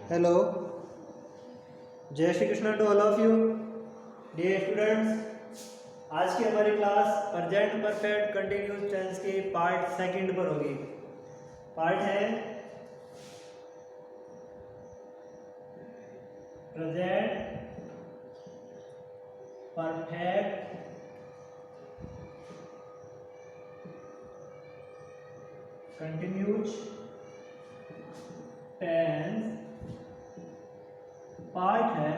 Hello, जय Shri Krishna to all of you dear students. आज की हमारी class present perfect continuous tense के पार्ट सेकंड पर होगी। पार्ट है present perfect continuous tense, part है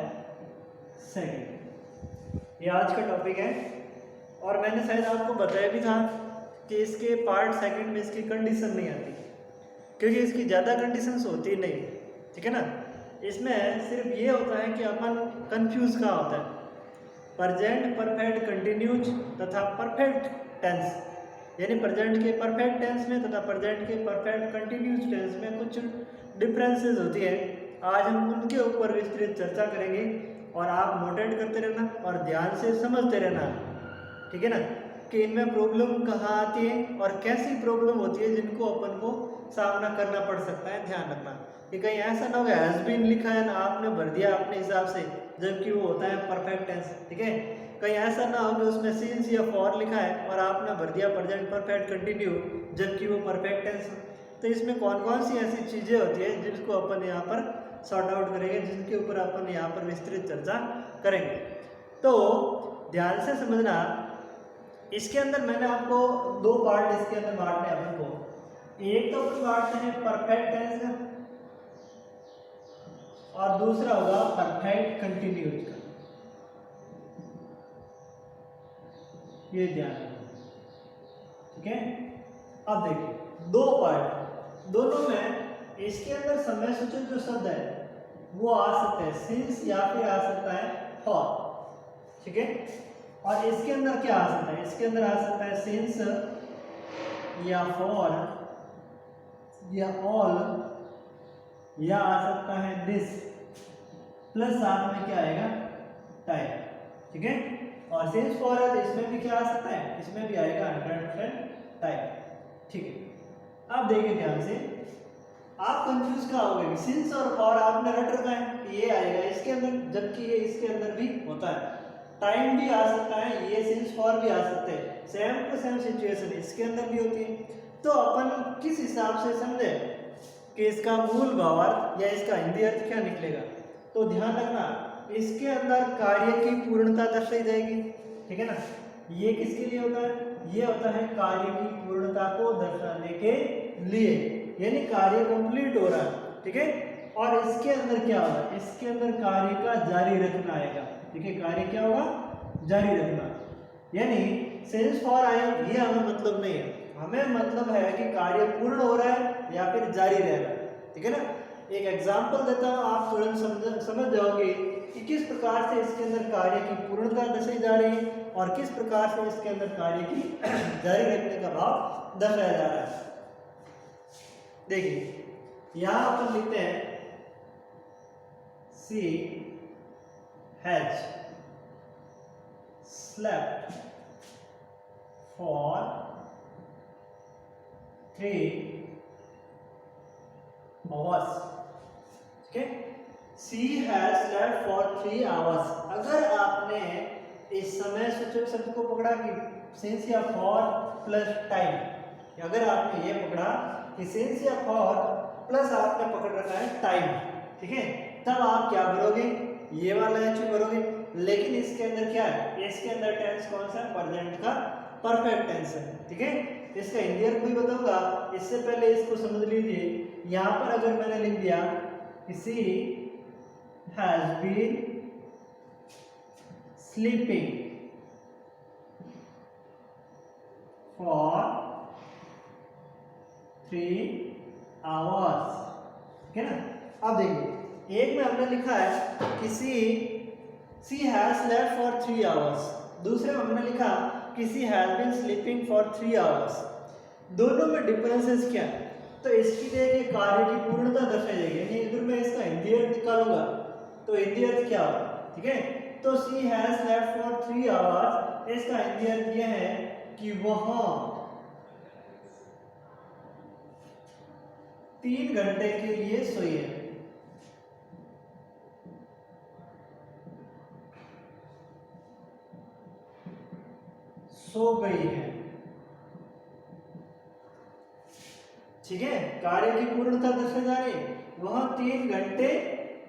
सेकंड। ये आज का टॉपिक है और मैंने शायद आपको बताया भी था कि इसके पार्ट सेकंड में इसकी कंडीशन नहीं आती, क्योंकि इसकी ज़्यादा कंडीशंस होती नहीं, ठीक है ना। इसमें सिर्फ ये होता है कि अपन कंफ्यूज कहाँ होता है। प्रेजेंट परफेक्ट कंटिन्यूज तथा परफेक्ट टेंस, यानी प्रेजेंट के परफेक्ट टेंस में तथा प्रेजेंट के परफेक्ट कंटिन्यूज टेंस में कुछ डिफरेंसेस होती है। आज हम उनके ऊपर विस्तृत चर्चा करेंगे और आप नोटेट करते रहना और ध्यान से समझते रहना, ठीक है ना, कि इनमें प्रॉब्लम कहाँ आती है और कैसी प्रॉब्लम होती है जिनको अपन को सामना करना पड़ सकता है। ध्यान रखना कि कहीं ऐसा ना हो कि हैज बीन लिखा है ना आपने भर दिया अपने हिसाब से, जबकि वो होता है परफेक्ट टेंस, ठीक है। कहीं ऐसा ना हो कि उसमें सिंस या फॉर लिखा है और आपने भर दिया प्रेजेंट परफेक्ट कंटिन्यू, जबकि वो परफेक्ट टेंस। तो इसमें कौन कौन सी ऐसी चीज़ें होती है जिसको अपन यहाँ पर सॉर्ट आउट करेंगे, जिनके ऊपर अपन यहाँ पर विस्तृत चर्चा करेंगे। तो ध्यान से समझना, इसके अंदर मैंने आपको दो पार्ट इसके अंदर बांटने अपन को। एक तो अपन बांटते हैं परफेक्ट टेंस का और दूसरा होगा परफेक्ट कंटिन्यूज का। ये ध्यान रखना, ठीक है। अब देखिए दो पार्ट, दोनों में इसके अंदर समय सूचक जो शब्द है वो आ सकता है सिंस या फिर आ सकता है फॉर, ठीक है। और इसके अंदर क्या आ सकता है, इसके अंदर आ सकता है सिंस या फॉर या ऑल, या आ सकता है दिस, प्लस साथ में क्या आएगा टाइम, ठीक है। और सिंस फॉर है तो इसमें भी क्या आ सकता है, इसमें भी आएगा 100% टाइम, ठीक है। अब देखिए ध्यान से, आप कंफ्यूज कहाँ हो गए। सिंस और फॉर आपने रट रखा है, ये आएगा इसके अंदर, जबकि ये इसके अंदर भी होता है। टाइम भी आ सकता है, ये सिंस फॉर भी आ सकते हैं। सेम टू सेम सिचुएशन इसके अंदर भी होती है। तो अपन किस हिसाब से समझे कि इसका मूल भावार्थ या इसका हिंदी अर्थ क्या निकलेगा। तो ध्यान रखना, इसके अंदर कार्य की पूर्णता दर्शाई जाएगी, ठीक है ना। ये किसके लिए होता है, ये होता है कार्य की पूर्णता को दर्शाने के लिए, यानी कार्य कंप्लीट हो रहा है, ठीक है। और इसके अंदर क्या होगा, इसके अंदर कार्य का जारी रखना आएगा, ठीक है। कार्य क्या होगा, जारी रखना। यानी सेंस फॉर आया ये हमें मतलब नहीं है, हमें मतलब है कि कार्य पूर्ण हो रहा है या फिर जारी रह रहा है, ठीक है ना। एक एग्जांपल देता हूं, आप तुरंत समझ जाओगे कि किस प्रकार से इसके अंदर कार्य की पूर्णता दर्शाई जा रही है और किस प्रकार से इसके अंदर कार्य की जारी रखने का भाव दर्शाया जा रहा है। देखिए यहां अपन लिखते हैं सी हैज स्लेप्ट फॉर 3 hours, ठीक है। सी हैज स्लेप्ट फॉर 3 hours। अगर आपने इस समय सूचक शब्द को पकड़ा कि सिंस या फॉर प्लस टाइम, अगर आपने ये पकड़ा कि सिंस या फॉर प्लस आपने पकड़ रखा है टाइम, ठीक है, तब आप क्या भरोगे, ये वाला एच भरोगे। लेकिन इसके अंदर क्या है, इसके अंदर टेंस कौन सा है, प्रेजेंट का परफेक्ट टेंस है, ठीक है। इसका इंडियन अर्थ भी बताऊंगा, इससे पहले इसको समझ लीजिए। यहां पर अगर मैंने लिख दिया कि she has been sleeping for 3 hours, ठीक है ना। अब देखिए एक में हमने लिखा है कि she has slept for 3 hours, दूसरे में हमने लिखा कि she has been sleeping for 3 hours। दोनों में डिफरेंसेस क्या है, तो इसकी देखिए कार्य की पूर्णता दर्शाई जाएगी, यानी अगर मैं इसका हिंदी अर्थ निकालूंगा तो हिंदी अर्थ क्या होगा, ठीक है। तो सी हैज स्लेप्ट फॉर 3 hours, इसका हिंदी अर्थ यह है कि वह 3 घंटे के लिए सोई है, सो गई है। ठीक है, कार्य की पूर्णता दर्शाई जा रही है। वह 3 घंटे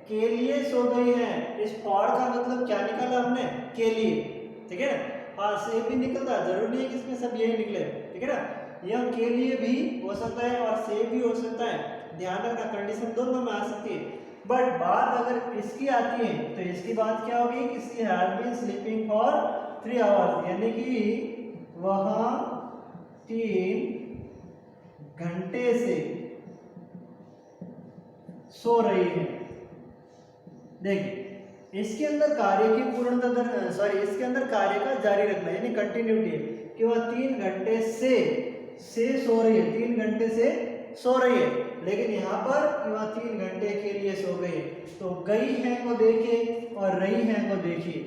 के लिए सो गई है। इस फॉर का मतलब क्या निकाला हमने, के लिए। ठीक है ना, हाँ से भी निकलता, जरूरी नहीं है कि इसमें सब यही निकले। ठीक है ना, यह के लिए भी हो सकता है और से भी हो सकता है, ध्यान रखना, कंडीशन दोनों में आ सकती है। बट बात अगर इसकी आती है तो इसकी बात क्या होगी कि she has been sleeping for 3 hours, यानी कि वह 3 घंटे से सो रही है। देखिए इसके अंदर कार्य की पूर्णता इसके अंदर कार्य का जारी रखना यानी कंटिन्यूटी है कि वह 3 घंटे से सो रही है, 3 घंटे से सो रही है। लेकिन यहाँ पर कि वह 3 घंटे के लिए सो गई है, तो गई है को देखिए और रही है को देखिए।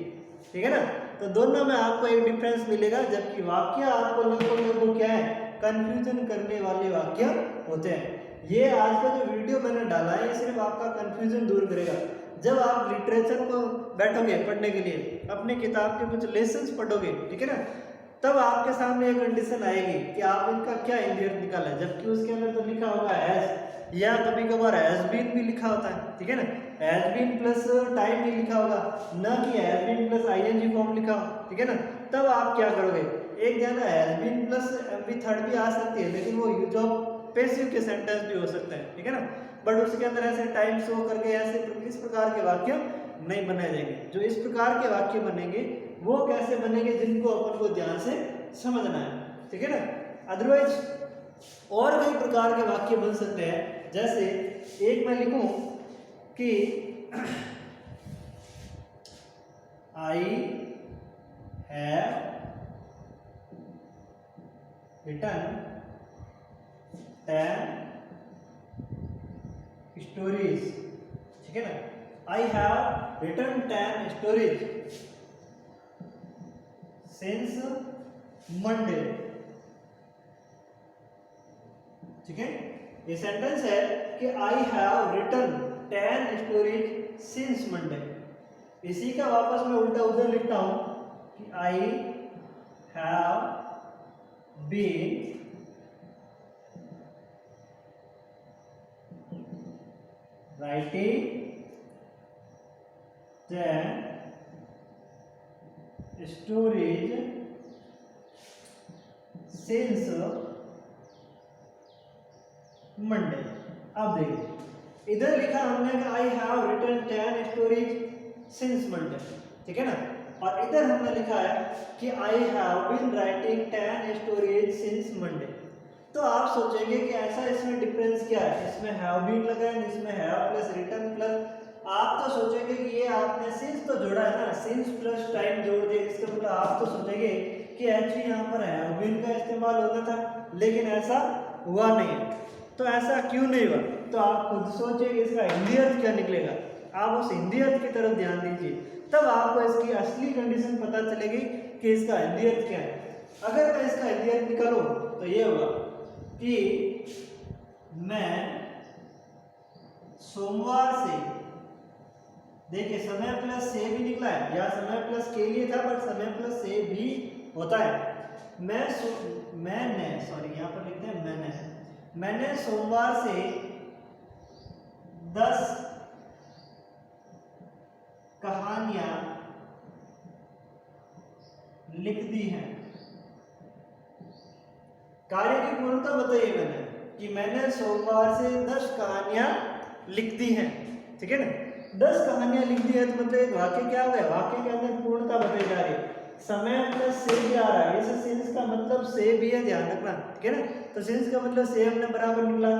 ठीक है ना, तो दोनों में आपको एक डिफरेंस मिलेगा, जबकि वाक्य आपको लगभग क्या है, कंफ्यूजन करने वाले वाक्य होते हैं। ये आज का जो वीडियो मैंने डाला है ये सिर्फ आपका कंफ्यूजन दूर करेगा। जब आप लिटरेचर को बैठोगे पढ़ने के लिए, अपने किताब के कुछ लेसन्स पढ़ोगे, ठीक है ना, तब आपके सामने एक कंडीशन आएगी कि आप इनका क्या इंडियत निकाला है, जबकि उसके अंदर तो लिखा होगा हैज, या कभी कभार हैज बीन भी लिखा होता है। ठीक है ना, हैज बीन प्लस टाइम भी लिखा होगा, न कि has been plus ING form लिखा हो। ठीक है ना, तब आप क्या करोगे, एक ध्यान has been plus MV third भी आ सकती है, लेकिन वो यूज ऑफ पैसिव के सेंटेंस भी हो सकता है। ठीक है ना, बट उसके अंदर ऐसे टाइम शो करके ऐसे इस प्रकार के वाक्य नहीं बनाए जाएंगे। जो इस प्रकार के वाक्य बनेंगे वो कैसे बनेंगे, जिनको अपन को ध्यान से समझना है। ठीक है ना, अदरवाइज और कई प्रकार के वाक्य बन सकते हैं। जैसे एक मैं लिखूं कि आई हैव रिटन 10 स्टोरीज। ठीक है ना, I have written 10 stories since Monday. ठीक है, ये सेंटेंस है कि I have written 10 stories since Monday. इसी का वापस मैं उल्टा उधर लिखता हूं कि I have been writing 10 stories since Monday। अब देखिए इधर लिखा हमने कि I have written 10 stories since Monday. ठीक है ना, और इधर हमने लिखा है कि I have been writing 10 stories since Monday. तो आप सोचेंगे कि ऐसा इसमें डिफरेंस क्या है, इसमें हैव बीन लगा है, इसमें हैव प्लस रिटन प्लस। आप तो सोचेंगे कि ये आपने सिंस तो जोड़ा है ना, सिंस प्लस टाइम जोड़ दिया, इसका मतलब आप तो सोचेंगे कि एक्चुअली यहाँ पर हैव बीन का इस्तेमाल होना था, लेकिन ऐसा हुआ नहीं। तो ऐसा क्यों नहीं हुआ, तो आप खुद सोचिए इसका हिंदी अर्थ क्या निकलेगा। आप उस हिंदी अर्थ की तरफ ध्यान दीजिए, तब आपको इसकी असली कंडीशन पता चलेगी कि इसका हिंदी अर्थ क्या है। अगर मैं इसका हिंदी अर्थ निकालूं तो ये होगा कि मैं सोमवार से, देखिए समय प्लस से भी निकला है, या समय प्लस के लिए था बट समय प्लस से भी होता है। मैंने सोमवार से 10 कहानियां लिख दी हैं। कार्य की पूर्णता बताइए मैंने कि मैंने सोमवार से 10 कहानियां लिख दी हैं। ठीक है ना, 10 कहानियां लिख दी है तो मतलब एक वाक्य क्या हुआ है, वाक्य के अंदर पूर्णता बताई जा रही है। समय प्लस से भी आ रहा है, इस सिंस का मतलब से भी है, ध्यान रखना। ठीक है ना, तो सिंस का मतलब से हमने बराबर निकला,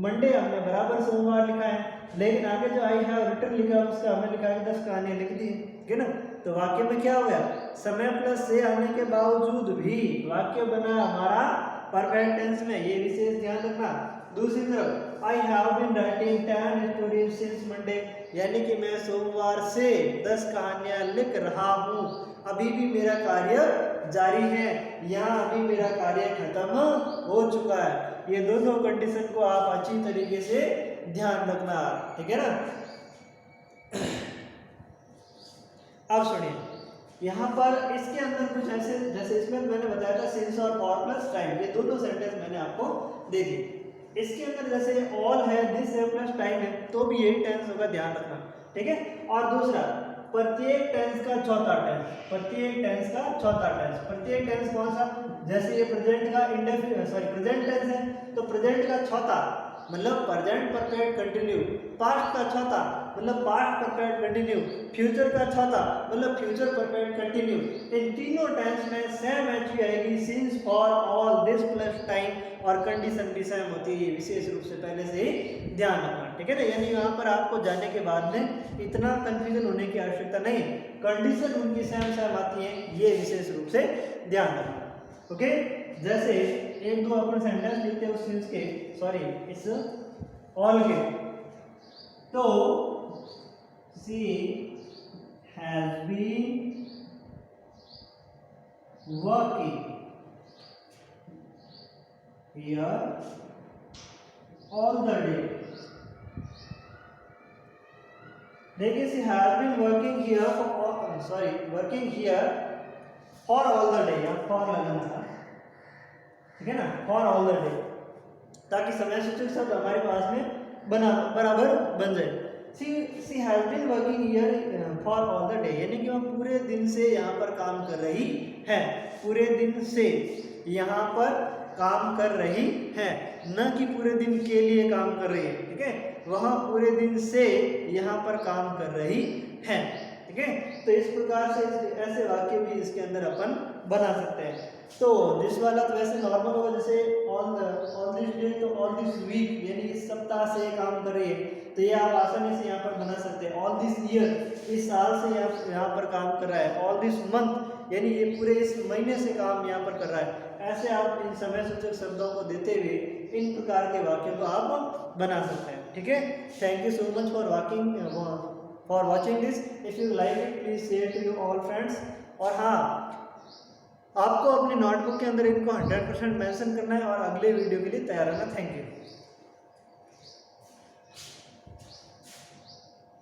मंडे हमने बराबर सोमवार लिखा है, लेकिन आगे जो आई हैव रिटन लिखा है उसका हमने लिखा है 10 कहानियां लिख दी। ठीक है ना, तो वाक्य में क्या हो गया, समय प्लस से आने के बावजूद भी वाक्य बना हमारा परफेक्ट टेंस में, ये विशेष ध्यान रखना। दूसरी तरफ I have been writing 10 stories since Monday, यानी कि मैं सोमवार से 10 कहानियां लिख रहा हूँ, अभी भी मेरा कार्य जारी है, यहाँ अभी मेरा कार्य खत्म हो चुका है। ये दोनों कंडीशन को आप अच्छी तरीके से ध्यान रखना। ठीक है ना, अब सुनिए यहाँ पर इसके अंदर कुछ ऐसे, जैसे इसमें मैंने बताया था सिंस और फॉर प्लस टाइम, ये दोनों सेंटेंस मैंने आपको दे दी। इसके अंदर जैसे ऑल है, दिस है प्लस टाइम है, तो भी यही टेंस होगा, ध्यान रखना, ठीक है। और दूसरा, प्रत्येक टेंस का चौथा टेंस, प्रत्येक टेंस का चौथा टेंस, प्रत्येक टेंस कौन सा, जैसे ये प्रेजेंट का प्रेजेंट टेंस है, तो प्रेजेंट का चौथा मतलब प्रेजेंट परफेक्ट कंटिन्यू, पास्ट का चौथा मतलब पास्ट परफेक्ट कंटिन्यू, फ्यूचर का चौथा मतलब फ्यूचर परफेक्ट कंटिन्यू। इन तीनों टेंस में सेम एच आएगी, since for all this plus time, और कंडीशन भी सेम होती है, विशेष रूप से पहले से ही ध्यान रखना, ठीक है ना। यानी यहाँ पर आपको जाने के बाद में इतना कंफ्यूजन होने की आवश्यकता नहीं, कंडीशन उनकी सेम सेम आती है, ये विशेष रूप से ध्यान रखना, ओके। जैसे एक दो अपन सेंटेंस लिखते हैं उस सिंस के, सॉरी इस ऑल के, तो she has been working here all the day. देखिए, she has been working here working here for all the day, यहाँ फॉर लगाना था, ठीक है ना, फॉर ऑल द डे, ताकि समय सूचक शब्द हमारे पास में बराबर बन जाए। She has been working here for all the day, यानी कि वह पूरे दिन से यहाँ पर काम कर रही है, पूरे दिन से यहाँ पर काम कर रही है, न कि पूरे दिन के लिए काम कर रही है, ठीक है, वह पूरे दिन से यहाँ पर काम कर रही है, ठीक है। तो इस प्रकार से ऐसे वाक्य भी इसके अंदर अपन बना सकते हैं। तो दिस वाला तो वैसे नॉर्मल होगा, जैसे ऑन दिस डे, तो ऑन दिस वीक, यानी इस सप्ताह से काम कर रही है, तो ये आप आसानी से यहाँ पर बना सकते हैं। ऑल दिस ईयर, इस साल से यहाँ पर काम कर रहा है। ऑल दिस मंथ, यानी ये पूरे इस महीने से काम यहाँ पर कर रहा है। ऐसे आप इन समय सूचक शब्दों को देते हुए इन प्रकार के वाक्यों को आप बना सकते हैं, ठीक है। Thank you so much for watching this. If you like it, please share to you all friends. और हाँ, आपको अपनी नोटबुक के अंदर इनको 100% मेंशन करना है और अगले वीडियो के लिए तैयार रहना। Thank you.